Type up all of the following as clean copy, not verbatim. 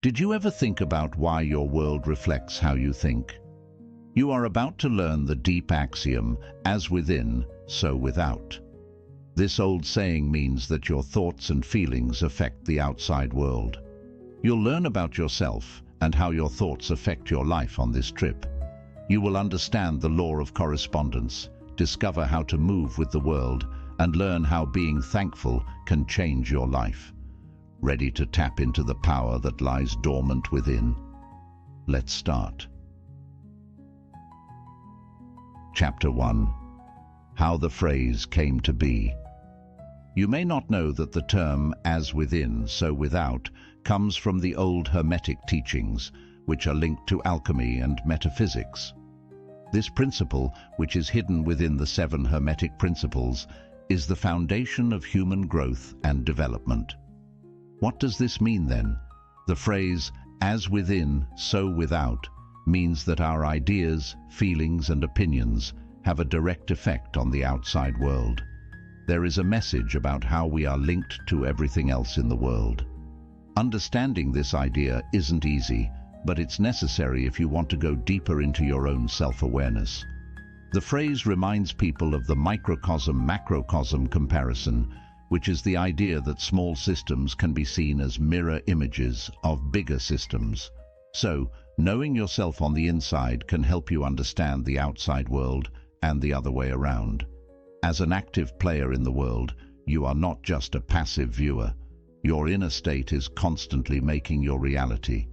Did you ever think about why your world reflects how you think? You are about to learn the deep axiom, as within, so without. This old saying means that your thoughts and feelings affect the outside world. You'll learn about yourself and how your thoughts affect your life on this trip. You will understand the law of correspondence, discover how to move with the world, and learn how being thankful can change your life. Ready to tap into the power that lies dormant within? Let's start. Chapter 1. How the phrase came to be. You may not know that the term "as within, so without" comes from the old Hermetic teachings, which are linked to alchemy and metaphysics. This principle, which is hidden within the 7 Hermetic principles, is the foundation of human growth and development. What does this mean then? The phrase, "as within, so without," means that our ideas, feelings, and opinions have a direct effect on the outside world. There is a message about how we are linked to everything else in the world. Understanding this idea isn't easy, but it's necessary if you want to go deeper into your own self-awareness. The phrase reminds people of the microcosm-macrocosm comparison, which is the idea that small systems can be seen as mirror images of bigger systems. So, knowing yourself on the inside can help you understand the outside world and the other way around. As an active player in the world, you are not just a passive viewer. Your inner state is constantly making your reality.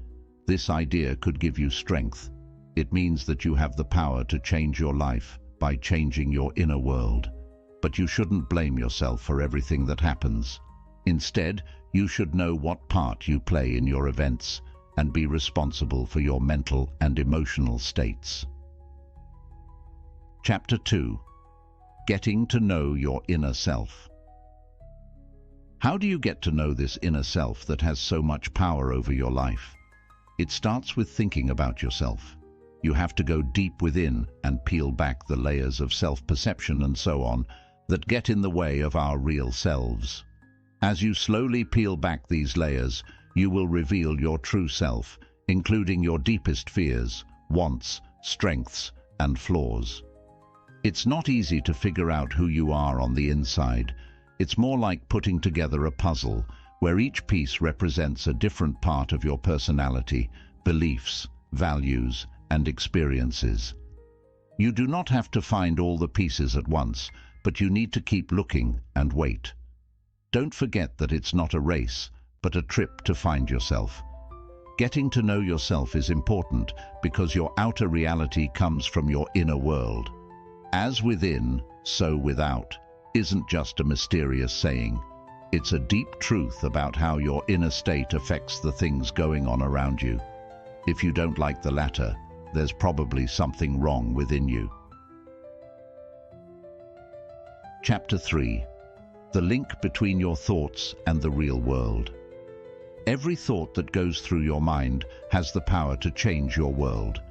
This idea could give you strength. It means that you have the power to change your life by changing your inner world. But you shouldn't blame yourself for everything that happens. Instead, you should know what part you play in your events and be responsible for your mental and emotional states. Chapter 2. Getting to know your inner self. How do you get to know this inner self that has so much power over your life? It starts with thinking about yourself. You have to go deep within and peel back the layers of self-perception and so on that get in the way of our real selves. As you slowly peel back these layers, you will reveal your true self, including your deepest fears, wants, strengths, and flaws. It's not easy to figure out who you are on the inside. It's more like putting together a puzzle, where each piece represents a different part of your personality, beliefs, values, and experiences. You do not have to find all the pieces at once, but you need to keep looking and wait. Don't forget that it's not a race, but a trip to find yourself. Getting to know yourself is important because your outer reality comes from your inner world. As within, so without isn't just a mysterious saying. It's a deep truth about how your inner state affects the things going on around you. If you don't like the latter, there's probably something wrong within you. Chapter 3. The link between your thoughts and the real world. Every thought that goes through your mind has the power to change your world.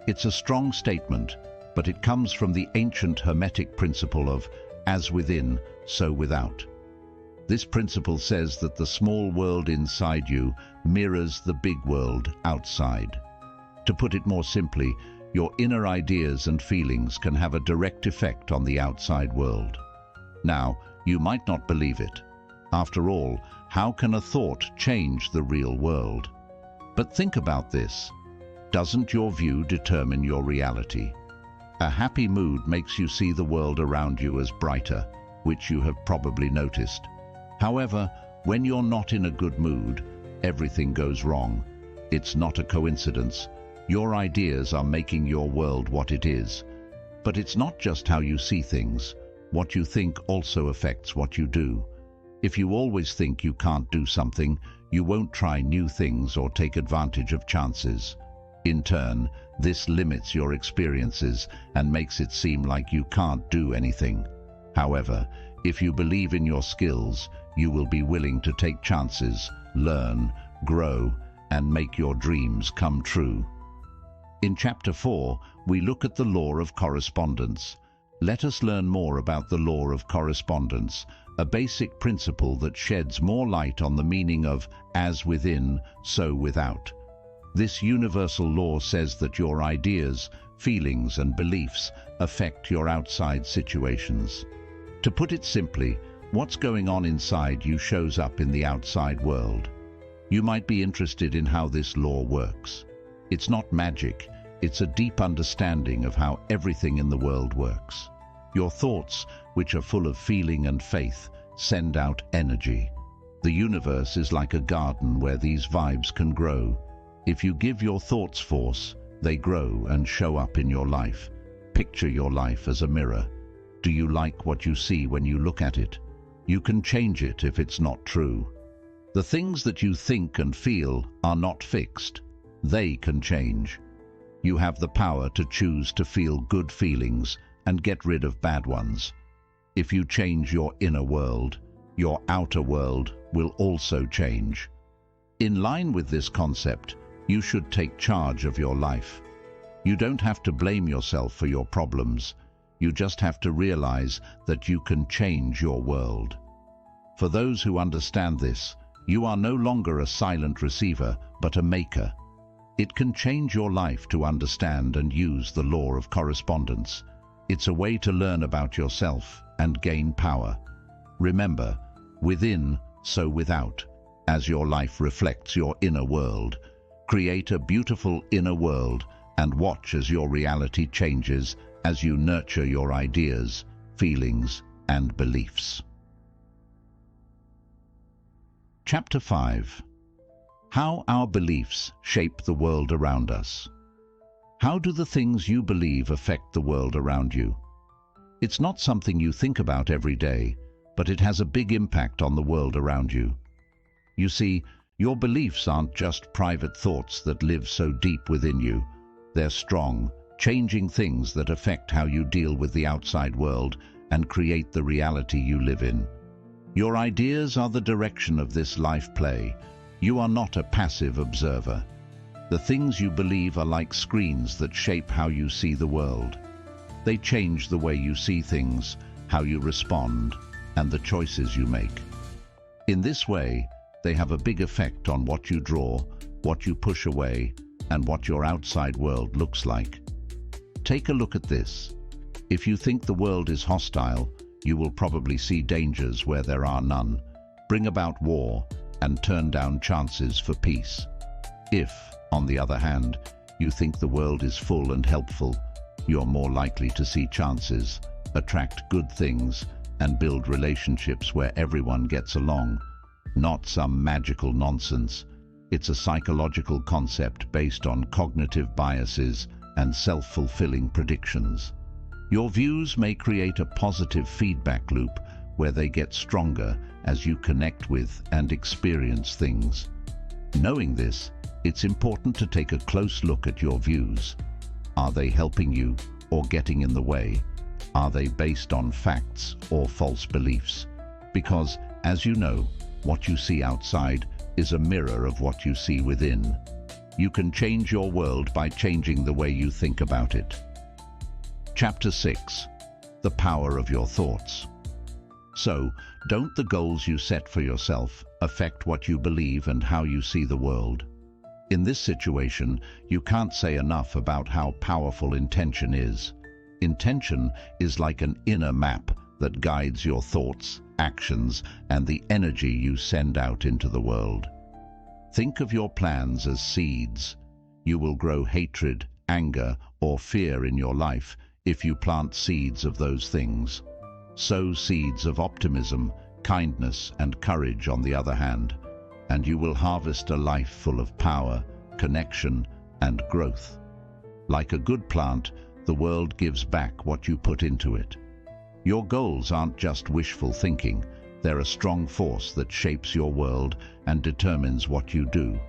It's a strong statement, but it comes from the ancient Hermetic principle of "as within, so without." This principle says that the small world inside you mirrors the big world outside. To put it more simply, your inner ideas and feelings can have a direct effect on the outside world. Now, you might not believe it. After all, how can a thought change the real world? But think about this. Doesn't your view determine your reality? A happy mood makes you see the world around you as brighter, which you have probably noticed. However, when you're not in a good mood, everything goes wrong. It's not a coincidence. Your ideas are making your world what it is. But it's not just how you see things. What you think also affects what you do. If you always think you can't do something, you won't try new things or take advantage of chances. In turn, this limits your experiences and makes it seem like you can't do anything. However, if you believe in your skills, you will be willing to take chances, learn, grow, and make your dreams come true. In Chapter 4, we look at the law of correspondence. Let us learn more about the law of correspondence, a basic principle that sheds more light on the meaning of as within, so without. This universal law says that your ideas, feelings and beliefs affect your outside situations. To put it simply, what's going on inside you shows up in the outside world. You might be interested in how this law works. It's not magic, it's a deep understanding of how everything in the world works. Your thoughts, which are full of feeling and faith, send out energy. The universe is like a garden where these vibes can grow. If you give your thoughts force, they grow and show up in your life. Picture your life as a mirror. Do you like what you see when you look at it? You can change it if it's not true. The things that you think and feel are not fixed. They can change. You have the power to choose to feel good feelings and get rid of bad ones. If you change your inner world, your outer world will also change. In line with this concept, you should take charge of your life. You don't have to blame yourself for your problems. You just have to realize that you can change your world. For those who understand this, you are no longer a silent receiver, but a maker. It can change your life to understand and use the law of correspondence. It's a way to learn about yourself and gain power. Remember, within, so without. As your life reflects your inner world, create a beautiful inner world and watch as your reality changes as you nurture your ideas, feelings, and beliefs. Chapter 5. How our beliefs shape the world around us. How do the things you believe affect the world around you? It's not something you think about every day, but it has a big impact on the world around you. You see, your beliefs aren't just private thoughts that live so deep within you. They're strong, changing things that affect how you deal with the outside world and create the reality you live in. Your ideas are the direction of this life play. You are not a passive observer. The things you believe are like screens that shape how you see the world. They change the way you see things, how you respond, and the choices you make. In this way, they have a big effect on what you draw, what you push away, and what your outside world looks like. Take a look at this. If you think the world is hostile, you will probably see dangers where there are none, bring about war, and turn down chances for peace. If, on the other hand, you think the world is full and helpful, you're more likely to see chances, attract good things, and build relationships where everyone gets along. Not some magical nonsense. It's a psychological concept based on cognitive biases and self-fulfilling predictions. Your views may create a positive feedback loop where they get stronger as you connect with and experience things. Knowing this, it's important to take a close look at your views. Are they helping you or getting in the way? Are they based on facts or false beliefs? Because, as you know, what you see outside is a mirror of what you see within. You can change your world by changing the way you think about it. Chapter 6. The power of your thoughts. So, don't the goals you set for yourself affect what you believe and how you see the world? In this situation, you can't say enough about how powerful intention is. Intention is like an inner map that guides your thoughts, actions, and the energy you send out into the world. Think of your plans as seeds. You will grow hatred, anger, or fear in your life if you plant seeds of those things. Sow seeds of optimism, kindness, and courage on the other hand, and you will harvest a life full of power, connection, and growth. Like a good plant, the world gives back what you put into it. Your goals aren't just wishful thinking. They're a strong force that shapes your world and determines what you do.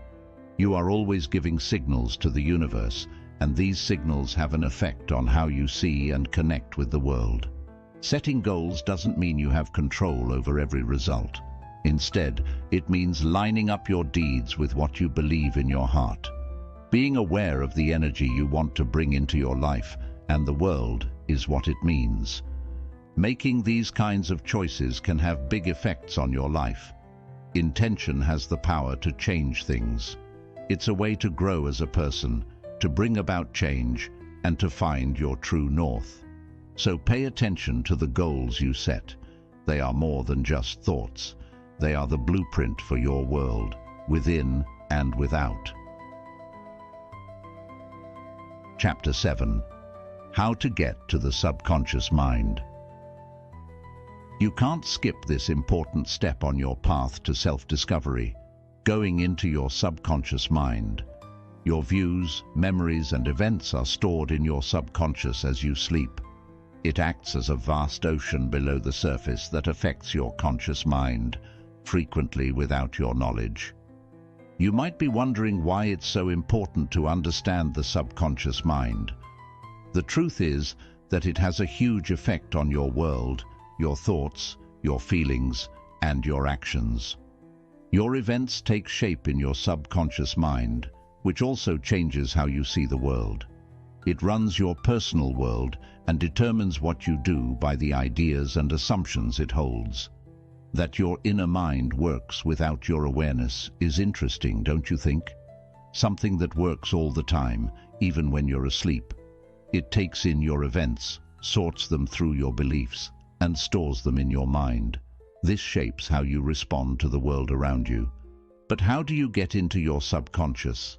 You are always giving signals to the universe, and these signals have an effect on how you see and connect with the world. Setting goals doesn't mean you have control over every result. Instead, it means lining up your deeds with what you believe in your heart. Being aware of the energy you want to bring into your life and the world is what it means. Making these kinds of choices can have big effects on your life. Intention has the power to change things. It's a way to grow as a person, to bring about change, and to find your true north. So pay attention to the goals you set. They are more than just thoughts. They are the blueprint for your world, within and without. Chapter 7. How to get to the subconscious mind. You can't skip this important step on your path to self-discovery, going into your subconscious mind. Your views, memories, and events are stored in your subconscious as you sleep. It acts as a vast ocean below the surface that affects your conscious mind, frequently without your knowledge. You might be wondering why it's so important to understand the subconscious mind. The truth is that it has a huge effect on your world, your thoughts, your feelings, and your actions. Your events take shape in your subconscious mind, which also changes how you see the world. It runs your personal world and determines what you do by the ideas and assumptions it holds. That your inner mind works without your awareness is interesting, don't you think? Something that works all the time, even when you're asleep. It takes in your events, sorts them through your beliefs, and stores them in your mind. This shapes how you respond to the world around you. But how do you get into your subconscious?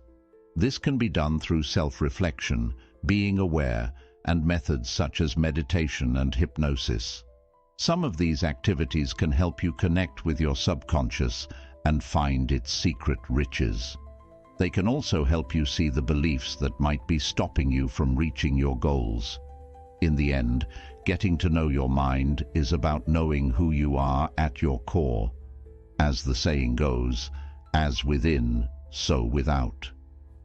This can be done through self-reflection, being aware, and methods such as meditation and hypnosis. Some of these activities can help you connect with your subconscious and find its secret riches. They can also help you see the beliefs that might be stopping you from reaching your goals. In the end, getting to know your mind is about knowing who you are at your core. As the saying goes, as within, so without.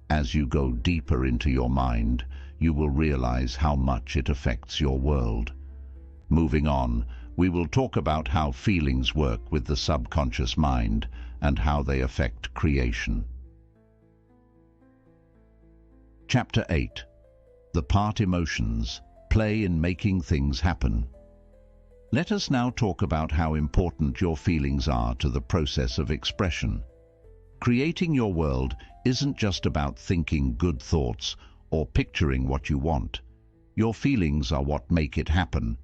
As you go deeper into your mind, you will realize how much it affects your world. Moving on, we will talk about how feelings work with the subconscious mind and how they affect creation. Chapter 8. The part emotions play in making things happen. Let us now talk about how important your feelings are to the process of expression. Creating your world isn't just about thinking good thoughts or picturing what you want. Your feelings are what make it happen.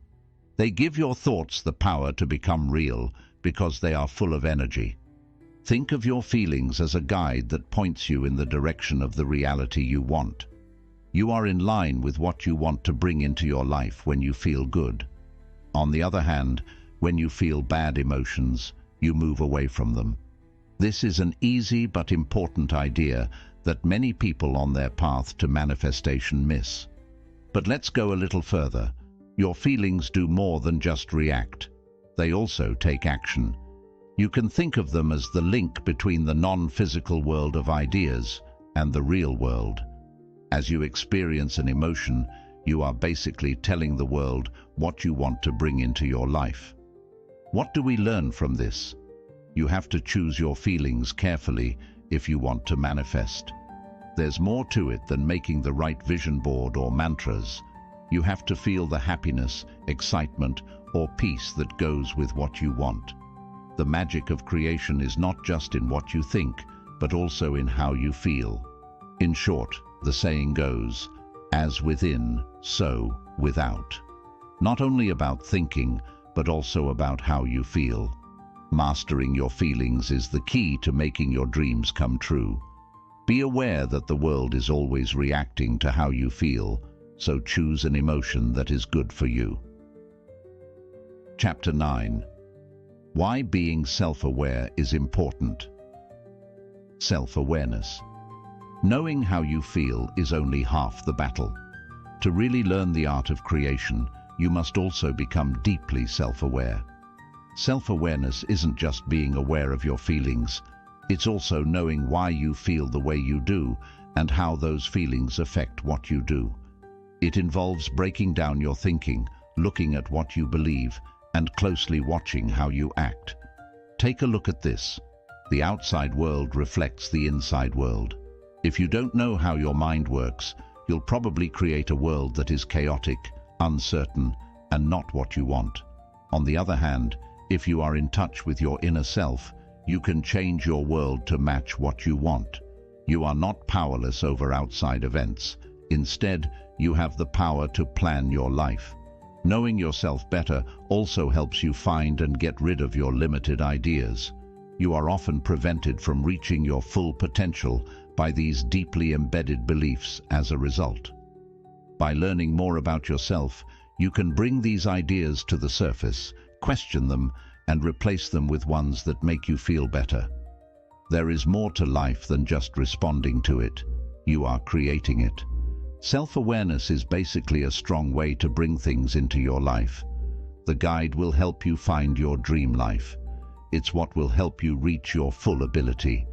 They give your thoughts the power to become real because they are full of energy. Think of your feelings as a guide that points you in the direction of the reality you want. You are in line with what you want to bring into your life when you feel good. On the other hand, when you feel bad emotions, you move away from them. This is an easy but important idea that many people on their path to manifestation miss. But let's go a little further. Your feelings do more than just react. They also take action. You can think of them as the link between the non-physical world of ideas and the real world. As you experience an emotion, you are basically telling the world what you want to bring into your life. What do we learn from this? You have to choose your feelings carefully if you want to manifest. There's more to it than making the right vision board or mantras. You have to feel the happiness, excitement, or peace that goes with what you want. The magic of creation is not just in what you think, but also in how you feel. In short, the saying goes, as within, so without. Not only about thinking, but also about how you feel. Mastering your feelings is the key to making your dreams come true. Be aware that the world is always reacting to how you feel, so choose an emotion that is good for you. Chapter 9. Why being self-aware is important. Self-awareness. Knowing how you feel is only half the battle. To really learn the art of creation, you must also become deeply self-aware. Self-awareness isn't just being aware of your feelings. It's also knowing why you feel the way you do and how those feelings affect what you do. It involves breaking down your thinking, looking at what you believe, and closely watching how you act. Take a look at this. The outside world reflects the inside world. If you don't know how your mind works, you'll probably create a world that is chaotic, uncertain, and not what you want. On the other hand, if you are in touch with your inner self, you can change your world to match what you want. You are not powerless over outside events. Instead, you have the power to plan your life. Knowing yourself better also helps you find and get rid of your limited ideas. You are often prevented from reaching your full potential by these deeply embedded beliefs as a result. By learning more about yourself, you can bring these ideas to the surface, question them, and replace them with ones that make you feel better. There is more to life than just responding to it. You are creating it. Self-awareness is basically a strong way to bring things into your life. The guide will help you find your dream life. It's what will help you reach your full ability.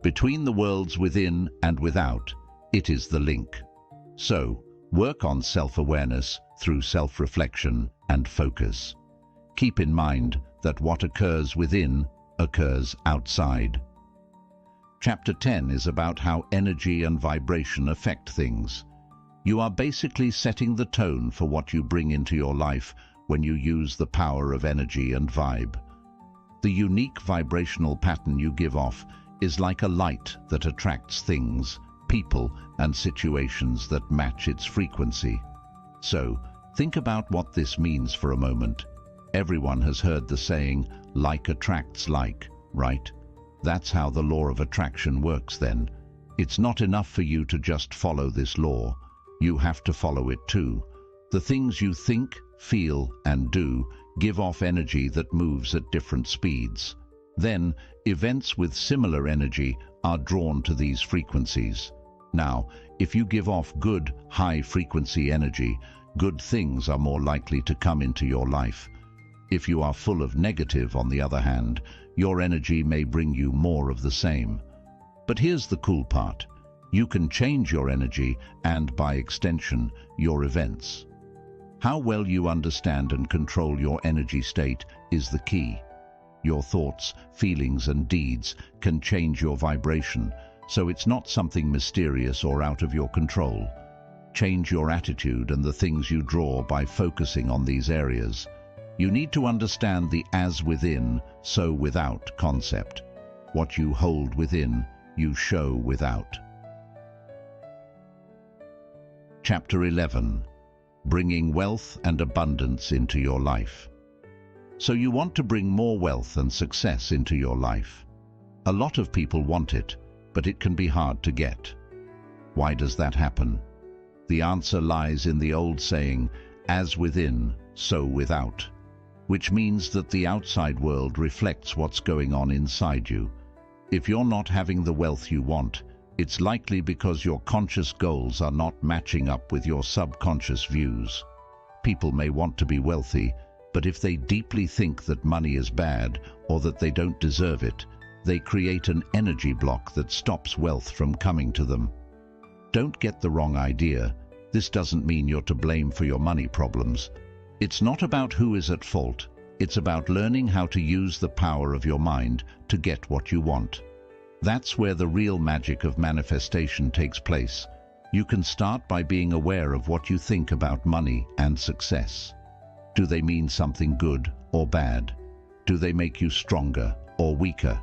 Between the worlds within and without, it is the link. So, work on self-awareness through self-reflection and focus. Keep in mind that what occurs within occurs outside. Chapter 10 is about how energy and vibration affect things. You are basically setting the tone for what you bring into your life when you use the power of energy and vibe. The unique vibrational pattern you give off is like a light that attracts things, people, and situations that match its frequency. So, think about what this means for a moment. Everyone has heard the saying, like attracts like, right? That's how the law of attraction works then. It's not enough for you to just follow this law. You have to follow it too. The things you think, feel, and do give off energy that moves at different speeds. Then, events with similar energy are drawn to these frequencies. Now, if you give off good, high-frequency energy, good things are more likely to come into your life. If you are full of negative, on the other hand, your energy may bring you more of the same. But here's the cool part. You can change your energy and, by extension, your events. How well you understand and control your energy state is the key. Your thoughts, feelings, and deeds can change your vibration, so it's not something mysterious or out of your control. Change your attitude and the things you draw by focusing on these areas. You need to understand the as within, so without concept. What you hold within, you show without. Chapter 11. Bringing wealth and abundance into your life. So you want to bring more wealth and success into your life. A lot of people want it, but it can be hard to get. Why does that happen? The answer lies in the old saying, as within, so without, which means that the outside world reflects what's going on inside you. If you're not having the wealth you want, it's likely because your conscious goals are not matching up with your subconscious views. People may want to be wealthy, but if they deeply think that money is bad or that they don't deserve it, they create an energy block that stops wealth from coming to them. Don't get the wrong idea. This doesn't mean you're to blame for your money problems. It's not about who is at fault. It's about learning how to use the power of your mind to get what you want. That's where the real magic of manifestation takes place. You can start by being aware of what you think about money and success. Do they mean something good or bad? Do they make you stronger or weaker?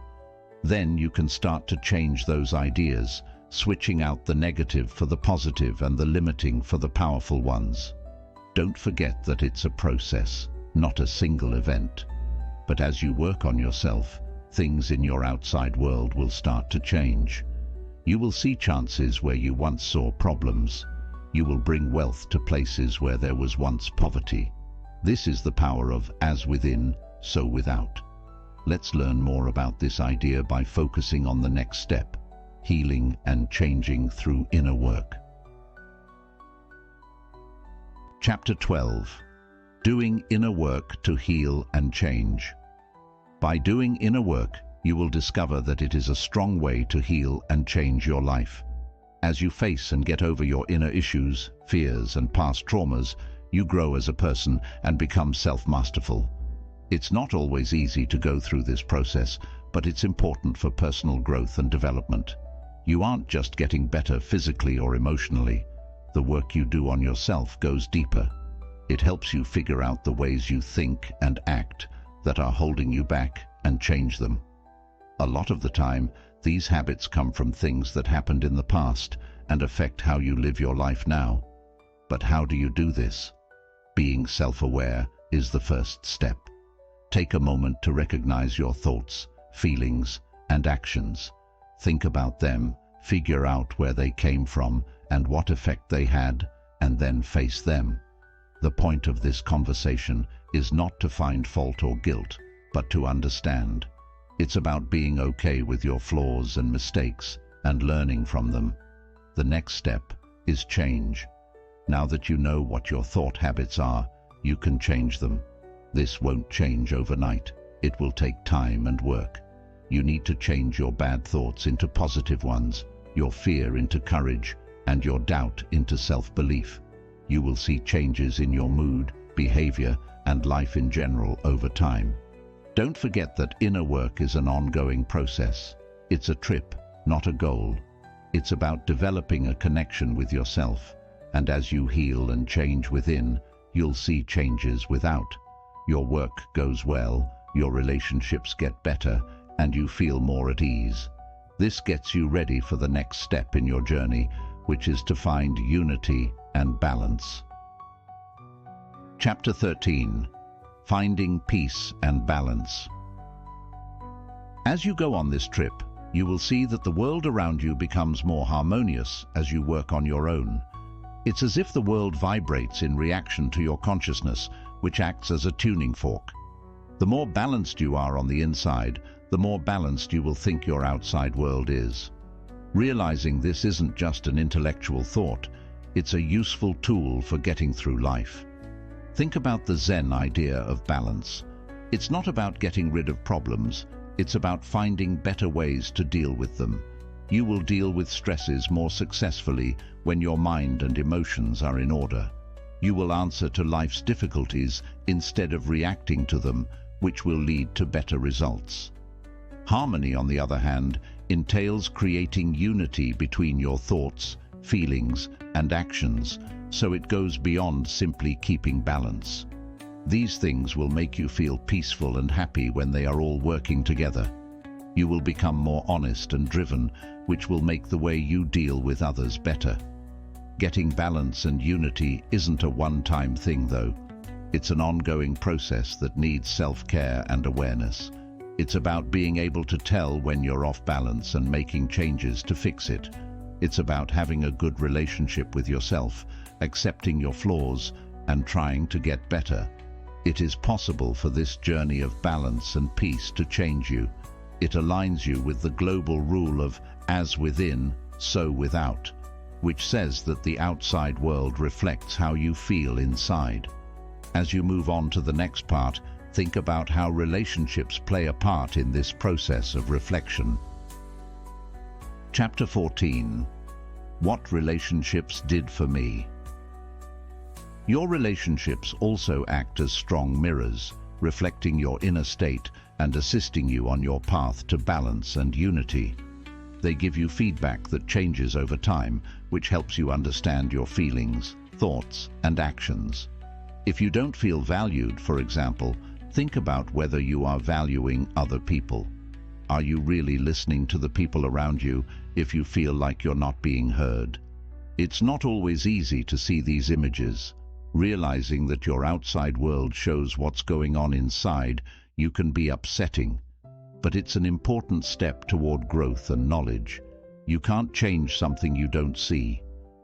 Then you can start to change those ideas, switching out the negative for the positive and the limiting for the powerful ones. Don't forget that it's a process, not a single event. But as you work on yourself, things in your outside world will start to change. You will see chances where you once saw problems. You will bring wealth to places where there was once poverty. This is the power of as within, so without. Let's learn more about this idea by focusing on the next step, healing and changing through inner work. Chapter 12. Doing inner work to heal and change. By doing inner work, you will discover that it is a strong way to heal and change your life. As you face and get over your inner issues, fears, and past traumas, you grow as a person and become self-masterful. It's not always easy to go through this process, but it's important for personal growth and development. You aren't just getting better physically or emotionally. The work you do on yourself goes deeper. It helps you figure out the ways you think and act that are holding you back and change them. A lot of the time, these habits come from things that happened in the past and affect how you live your life now. But how do you do this? Being self-aware is the first step. Take a moment to recognize your thoughts, feelings, and actions. Think about them, figure out where they came from and what effect they had, and then face them. The point of this conversation is not to find fault or guilt, but to understand. It's about being okay with your flaws and mistakes and learning from them. The next step is change. Now that you know what your thought habits are, you can change them. This won't change overnight. It will take time and work. You need to change your bad thoughts into positive ones, your fear into courage, and your doubt into self-belief. You will see changes in your mood, behavior, and life in general over time. Don't forget that inner work is an ongoing process. It's a trip, not a goal. It's about developing a connection with yourself, and as you heal and change within, you'll see changes without. Your work goes well, your relationships get better, and you feel more at ease. This gets you ready for the next step in your journey, which is to find unity and balance. Chapter 13. Finding Peace and Balance. As you go on this trip, you will see that the world around you becomes more harmonious as you work on your own. It's as if the world vibrates in reaction to your consciousness, which acts as a tuning fork. The more balanced you are on the inside, the more balanced you will think your outside world is. Realizing this isn't just an intellectual thought, it's a useful tool for getting through life. Think about the Zen idea of balance. It's not about getting rid of problems, it's about finding better ways to deal with them. You will deal with stresses more successfully when your mind and emotions are in order. You will answer to life's difficulties instead of reacting to them, which will lead to better results. Harmony, on the other hand, entails creating unity between your thoughts, feelings, and actions, so it goes beyond simply keeping balance. These things will make you feel peaceful and happy when they are all working together. You will become more honest and driven, which will make the way you deal with others better. Getting balance and unity isn't a one-time thing, though. It's an ongoing process that needs self-care and awareness. It's about being able to tell when you're off balance and making changes to fix it. It's about having a good relationship with yourself, accepting your flaws, and trying to get better. It is possible for this journey of balance and peace to change you. It aligns you with the global rule of as within, so without, which says that the outside world reflects how you feel inside. As you move on to the next part, think about how relationships play a part in this process of reflection. Chapter 14. What relationships did for me. Your relationships also act as strong mirrors, reflecting your inner state and assisting you on your path to balance and unity. They give you feedback that changes over time, which helps you understand your feelings, thoughts, and actions. If you don't feel valued, for example, think about whether you are valuing other people. Are you really listening to the people around you if you feel like you're not being heard? It's not always easy to see these images. Realizing that your outside world shows what's going on inside you can be upsetting, but it's an important step toward growth and knowledge. You can't change something you don't see.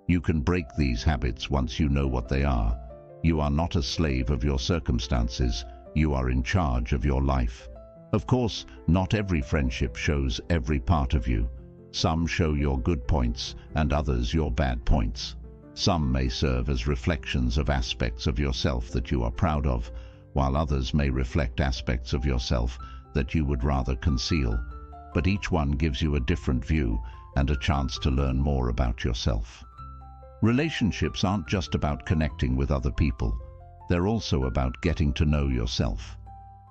You can break these habits once you know what they are. You are not a slave of your circumstances. You are in charge of your life. Of course, not every friendship shows every part of you. Some show your good points and others your bad points. Some may serve as reflections of aspects of yourself that you are proud of, while others may reflect aspects of yourself that you would rather conceal. But each one gives you a different view and a chance to learn more about yourself. Relationships aren't just about connecting with other people. They're also about getting to know yourself.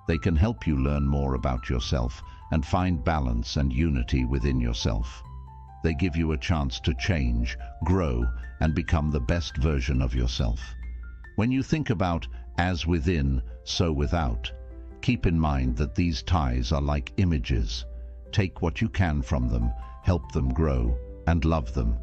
They can help you learn more about yourself and find balance and unity within yourself. They give you a chance to change, grow, and become the best version of yourself. When you think about as within, so without, keep in mind that these ties are like images. Take what you can from them, help them grow, and love them.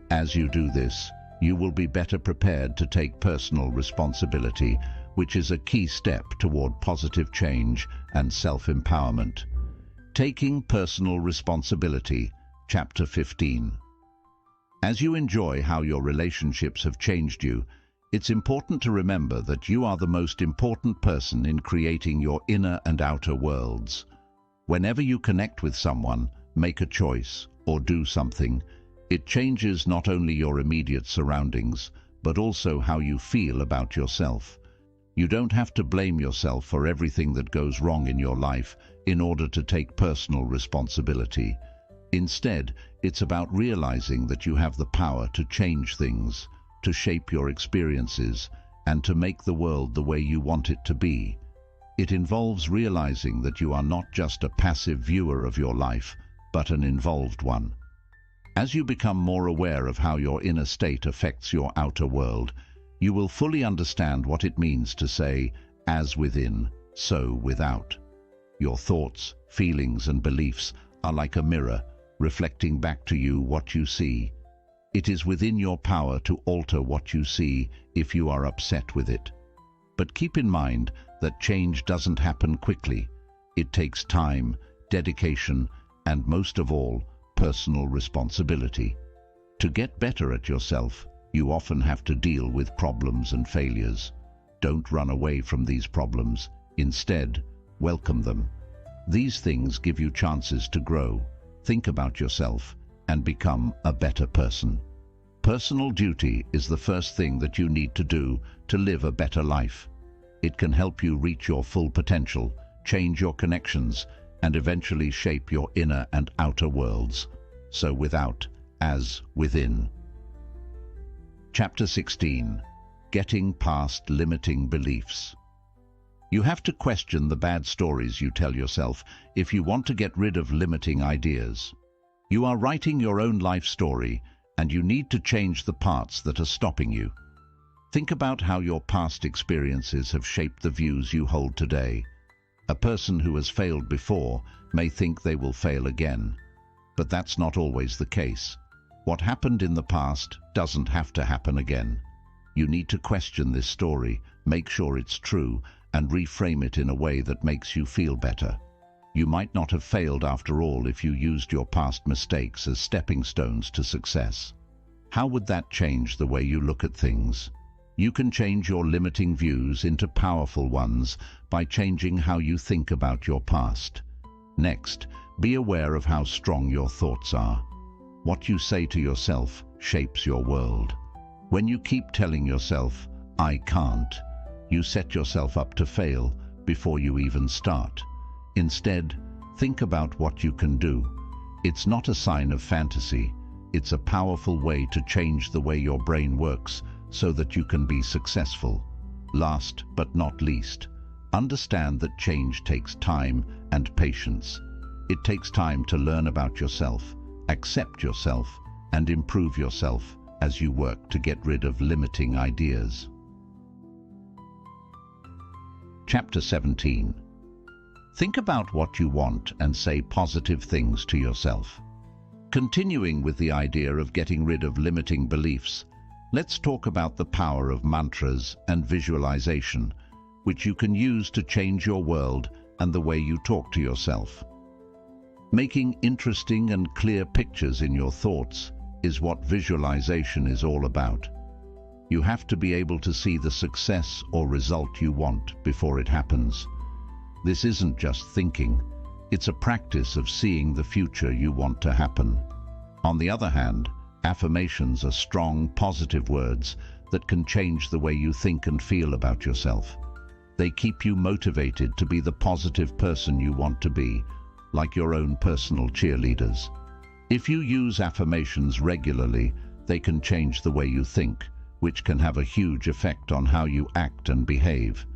As you do this, you will be better prepared to take personal responsibility, which is a key step toward positive change and self-empowerment. Taking personal responsibility, Chapter 15. As you enjoy how your relationships have changed you, it's important to remember that you are the most important person in creating your inner and outer worlds. Whenever you connect with someone, make a choice, or do something, it changes not only your immediate surroundings, but also how you feel about yourself. You don't have to blame yourself for everything that goes wrong in your life in order to take personal responsibility. Instead, it's about realizing that you have the power to change things, to shape your experiences, and to make the world the way you want it to be. It involves realizing that you are not just a passive viewer of your life, but an involved one. As you become more aware of how your inner state affects your outer world, you will fully understand what it means to say, as within, so without. Your thoughts, feelings, and beliefs are like a mirror, reflecting back to you what you see. It is within your power to alter what you see if you are upset with it. But keep in mind that change doesn't happen quickly. It takes time, dedication, and most of all, personal responsibility. To get better at yourself, you often have to deal with problems and failures. Don't run away from these problems. Instead, welcome them. These things give you chances to grow, think about yourself, and become a better person. Personal duty is the first thing that you need to do to live a better life. It can help you reach your full potential, change your connections, and eventually shape your inner and outer worlds. So without, as within. Chapter 16. Getting past limiting beliefs. You have to question the bad stories you tell yourself if you want to get rid of limiting ideas. You are writing your own life story, and you need to change the parts that are stopping you. Think about how your past experiences have shaped the views you hold today. A person who has failed before may think they will fail again, but that's not always the case. What happened in the past doesn't have to happen again. You need to question this story, make sure it's true, and reframe it in a way that makes you feel better. You might not have failed after all if you used your past mistakes as stepping stones to success. How would that change the way you look at things? You can change your limiting views into powerful ones by changing how you think about your past. Next, be aware of how strong your thoughts are. What you say to yourself shapes your world. When you keep telling yourself, "I can't," you set yourself up to fail before you even start. Instead, think about what you can do. It's not a sign of fantasy. It's a powerful way to change the way your brain works so that you can be successful. Last but not least, understand that change takes time and patience. It takes time to learn about yourself, accept yourself, and improve yourself as you work to get rid of limiting ideas. Chapter 17. Think about what you want and say positive things to yourself. Continuing with the idea of getting rid of limiting beliefs, let's talk about the power of mantras and visualization, which you can use to change your world and the way you talk to yourself. Making interesting and clear pictures in your thoughts is what visualization is all about. You have to be able to see the success or result you want before it happens. This isn't just thinking, it's a practice of seeing the future you want to happen. On the other hand, affirmations are strong, positive words that can change the way you think and feel about yourself. They keep you motivated to be the positive person you want to be, like your own personal cheerleaders. If you use affirmations regularly, they can change the way you think, which can have a huge effect on how you act and behave.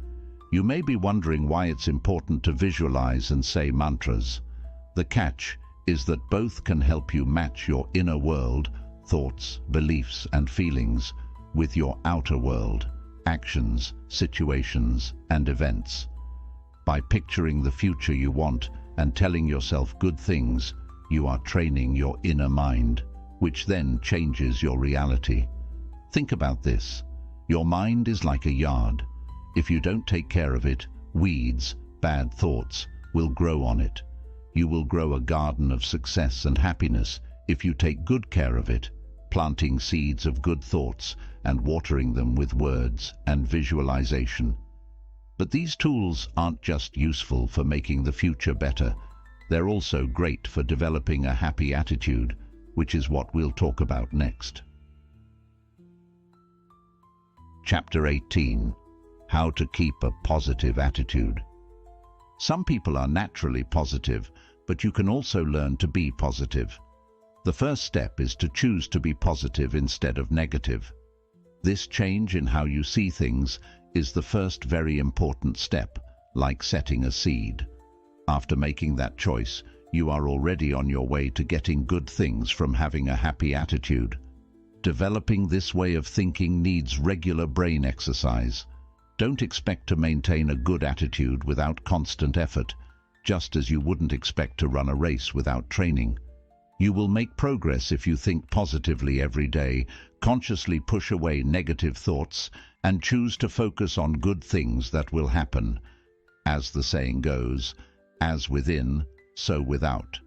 You may be wondering why it's important to visualize and say mantras. The catch is that both can help you match your inner world, thoughts, beliefs, and feelings, with your outer world, actions, situations, and events. By picturing the future you want and telling yourself good things, you are training your inner mind, which then changes your reality. Think about this. Your mind is like a yard. If you don't take care of it, weeds, bad thoughts, will grow on it. You will grow a garden of success and happiness if you take good care of it, planting seeds of good thoughts and watering them with words and visualization. But these tools aren't just useful for making the future better. They're also great for developing a happy attitude, which is what we'll talk about next. Chapter 18. How to keep a positive attitude. Some people are naturally positive, but you can also learn to be positive. The first step is to choose to be positive instead of negative. This change in how you see things is the first very important step, like setting a seed. After making that choice, you are already on your way to getting good things from having a happy attitude. Developing this way of thinking needs regular brain exercise. Don't expect to maintain a good attitude without constant effort, just as you wouldn't expect to run a race without training. You will make progress if you think positively every day, consciously push away negative thoughts, and choose to focus on good things that will happen. As the saying goes, as within, so without.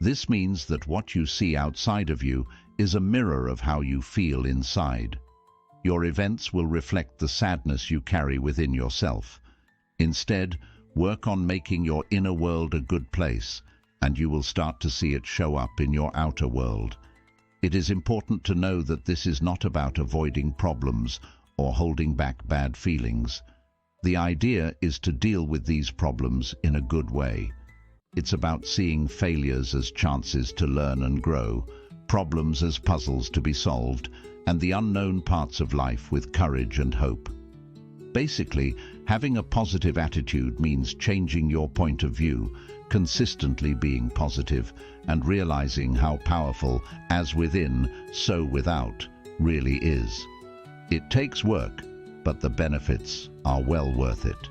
This means that what you see outside of you is a mirror of how you feel inside. Your events will reflect the sadness you carry within yourself. Instead, work on making your inner world a good place, and you will start to see it show up in your outer world. It is important to know that this is not about avoiding problems or holding back bad feelings. The idea is to deal with these problems in a good way. It's about seeing failures as chances to learn and grow, problems as puzzles to be solved, and the unknown parts of life with courage and hope. Basically, having a positive attitude means changing your point of view, consistently being positive, and realizing how powerful as within, so without really is. It takes work, but the benefits are well worth it.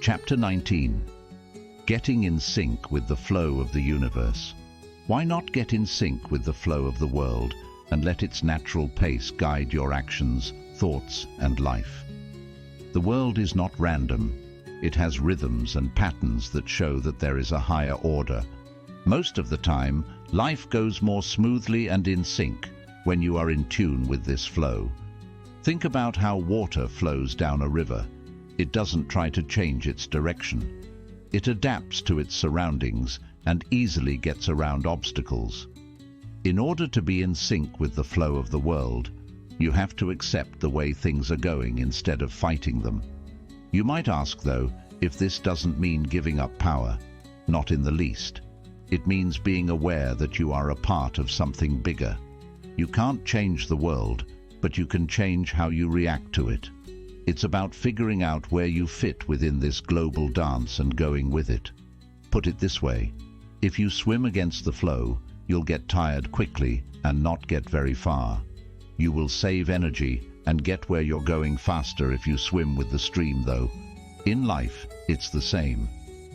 Chapter 19. Getting in sync with the flow of the universe. Why not get in sync with the flow of the world and let its natural pace guide your actions, thoughts, and life? The world is not random. It has rhythms and patterns that show that there is a higher order. Most of the time, life goes more smoothly and in sync when you are in tune with this flow. Think about how water flows down a river. It doesn't try to change its direction. It adapts to its surroundings and easily gets around obstacles. In order to be in sync with the flow of the world, you have to accept the way things are going instead of fighting them. You might ask, though, if this doesn't mean giving up power. Not in the least. It means being aware that you are a part of something bigger. You can't change the world, but you can change how you react to it. It's about figuring out where you fit within this global dance and going with it. Put it this way, if you swim against the flow, you'll get tired quickly and not get very far. You will save energy and get where you're going faster if you swim with the stream, though. In life, it's the same.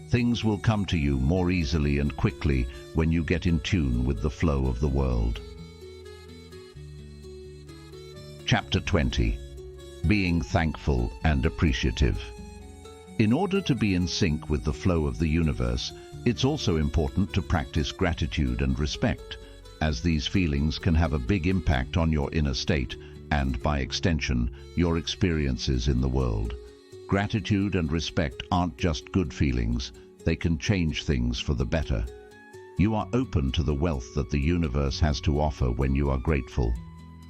Things will come to you more easily and quickly when you get in tune with the flow of the world. Chapter 20. Being thankful and appreciative. In order to be in sync with the flow of the universe, it's also important to practice gratitude and respect, as these feelings can have a big impact on your inner state and, by extension, your experiences in the world. Gratitude and respect aren't just good feelings, they can change things for the better. You are open to the wealth that the universe has to offer when you are grateful,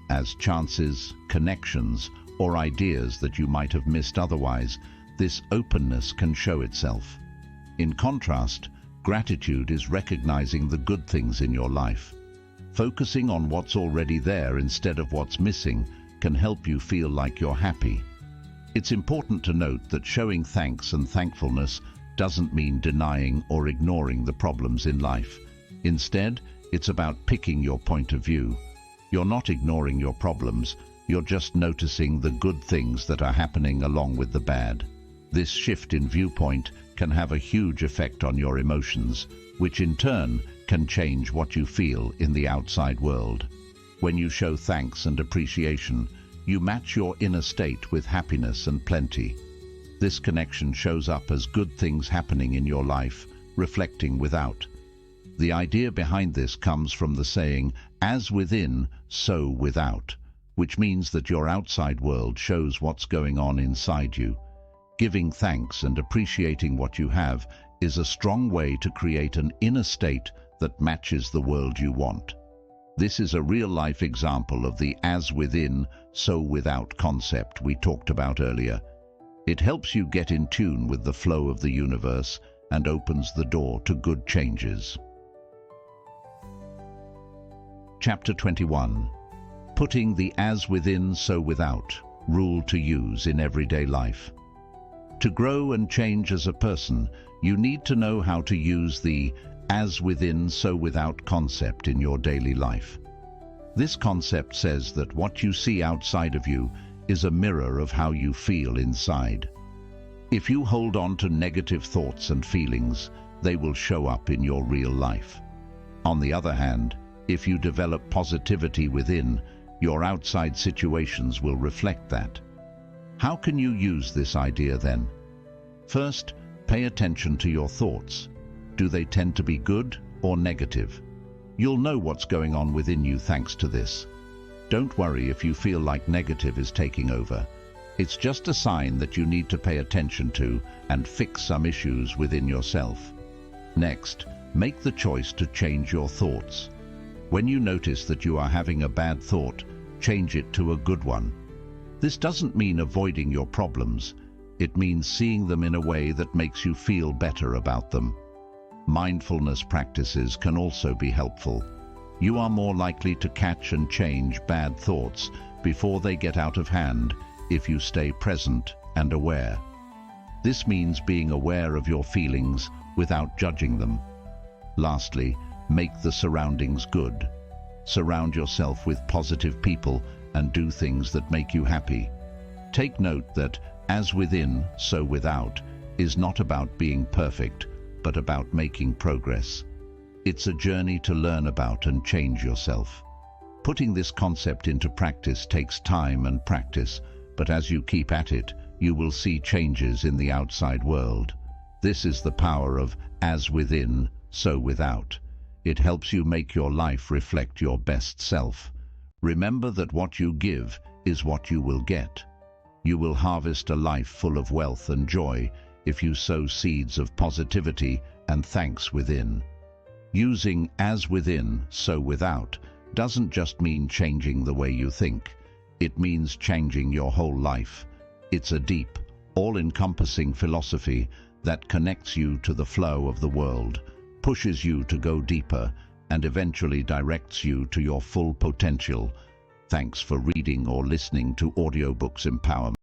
as chances, connections, or ideas that you might have missed otherwise. This openness can show itself. In contrast, gratitude is recognizing the good things in your life. Focusing on what's already there instead of what's missing can help you feel like you're happy. It's important to note that showing thanks and thankfulness doesn't mean denying or ignoring the problems in life. Instead, it's about picking your point of view. You're not ignoring your problems, You're just noticing the good things that are happening along with the bad. This shift in viewpoint can have a huge effect on your emotions, which in turn can change what you feel in the outside world. When you show thanks and appreciation, you match your inner state with happiness and plenty. This connection shows up as good things happening in your life, reflecting without. The idea behind this comes from the saying, "As within, so without," which means that your outside world shows what's going on inside you. Giving thanks and appreciating what you have is a strong way to create an inner state that matches the world you want. This is a real-life example of the "as within, so without" concept we talked about earlier. It helps you get in tune with the flow of the universe and opens the door to good changes. Chapter 21. Putting the "as within, so without" rule to use in everyday life. To grow and change as a person, you need to know how to use the "as within, so without" concept in your daily life. This concept says that what you see outside of you is a mirror of how you feel inside. If you hold on to negative thoughts and feelings, they will show up in your real life. On the other hand, if you develop positivity within, your outside situations will reflect that. How can you use this idea then? First, pay attention to your thoughts. Do they tend to be good or negative? You'll know what's going on within you thanks to this. Don't worry if you feel like negative is taking over. It's just a sign that you need to pay attention to and fix some issues within yourself. Next, make the choice to change your thoughts. When you notice that you are having a bad thought, change it to a good one. This doesn't mean avoiding your problems. It means seeing them in a way that makes you feel better about them. Mindfulness practices can also be helpful. You are more likely to catch and change bad thoughts before they get out of hand if you stay present and aware. This means being aware of your feelings without judging them. Lastly, make the surroundings good. Surround yourself with positive people and do things that make you happy. Take note that "as within, so without" is not about being perfect, but about making progress. It's a journey to learn about and change yourself. Putting this concept into practice takes time and practice, but as you keep at it, you will see changes in the outside world. This is the power of "as within, so without." It helps you make your life reflect your best self. Remember that what you give is what you will get. You will harvest a life full of wealth and joy if you sow seeds of positivity and thanks within. Using "as within, so without" doesn't just mean changing the way you think. It means changing your whole life. It's a deep, all-encompassing philosophy that connects you to the flow of the world, pushes you to go deeper, and eventually directs you to your full potential. Thanks for reading or listening to Audiobooks Empowerment.